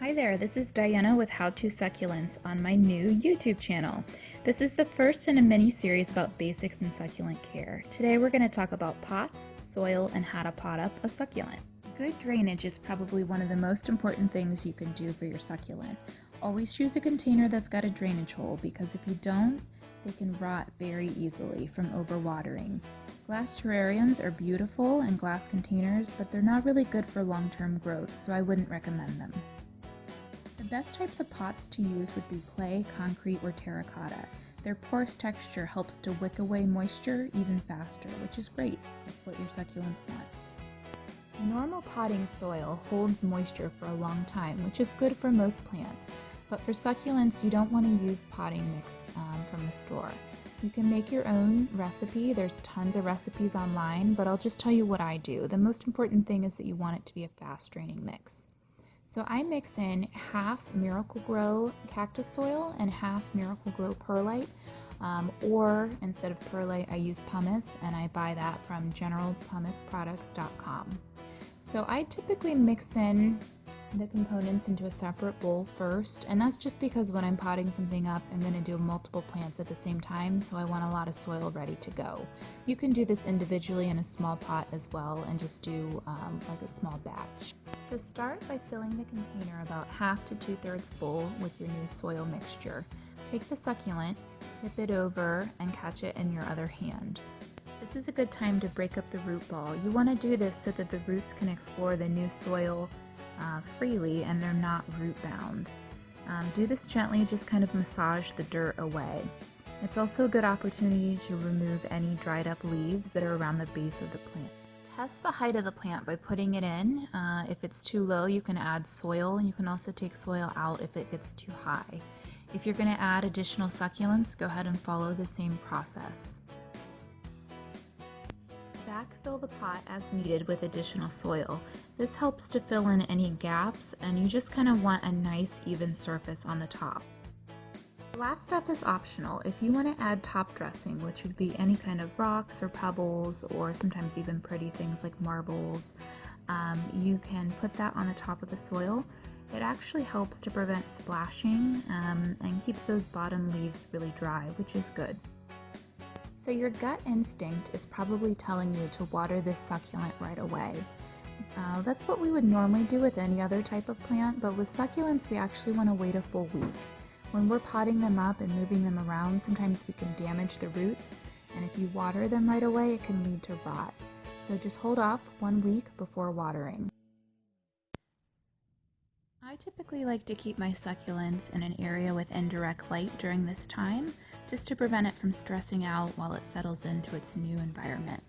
Hi there, this is Diana with How to Succulents on my new YouTube channel. This is the first in a mini-series about basics in succulent care. Today we're going to talk about pots, soil, and how to pot up a succulent. Good drainage is probably one of the most important things you can do for your succulent. Always choose a container that's got a drainage hole because if you don't, they can rot very easily from overwatering. Glass terrariums are beautiful and glass containers, but they're not really good for long-term growth, so I wouldn't recommend them. The best types of pots to use would be clay, concrete, or terracotta. Their porous texture helps to wick away moisture even faster, which is great. That's what your succulents want. Normal potting soil holds moisture for a long time, which is good for most plants. But for succulents, you don't want to use potting mix from the store. You can make your own recipe. There's tons of recipes online, but I'll just tell you what I do. The most important thing is that you want it to be a fast draining mix. So I mix in half Miracle-Gro cactus soil and half Miracle-Gro perlite, or instead of perlite I use pumice, and I buy that from generalpumiceproducts.com. So I typically mix in the components into a separate bowl first, and that's just because when I'm potting something up, I'm going to do multiple plants at the same time, so I want a lot of soil ready to go. You can do this individually in a small pot as well and just do like a small batch. So start by filling the container about half to 2/3 full with your new soil mixture. Take the succulent, tip it over, and catch it in your other hand. This is a good time to break up the root ball. You want to do this so that the roots can explore the new soil freely and they're not root bound. Do this gently, just kind of massage the dirt away. It's also a good opportunity to remove any dried up leaves that are around the base of the plant. Test the height of the plant by putting it in. If it's too low, you can add soil. You can also take soil out if it gets too high. If you're going to add additional succulents, go ahead and follow the same process. Backfill the pot as needed with additional soil. This helps to fill in any gaps, and you just kind of want a nice even surface on the top. The last step is optional. If you want to add top dressing, which would be any kind of rocks or pebbles or sometimes even pretty things like marbles, you can put that on the top of the soil. It actually helps to prevent splashing and keeps those bottom leaves really dry, which is good. So your gut instinct is probably telling you to water this succulent right away. That's what we would normally do with any other type of plant, but with succulents we actually want to wait a full week. When we're potting them up and moving them around, sometimes we can damage the roots, and if you water them right away, it can lead to rot. So just hold off 1 week before watering. I typically like to keep my succulents in an area with indirect light during this time, just to prevent it from stressing out while it settles into its new environment.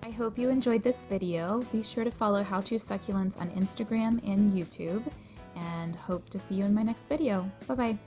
I hope you enjoyed this video. Be sure to follow How To Succulents on Instagram and YouTube, and hope to see you in my next video. Bye-bye.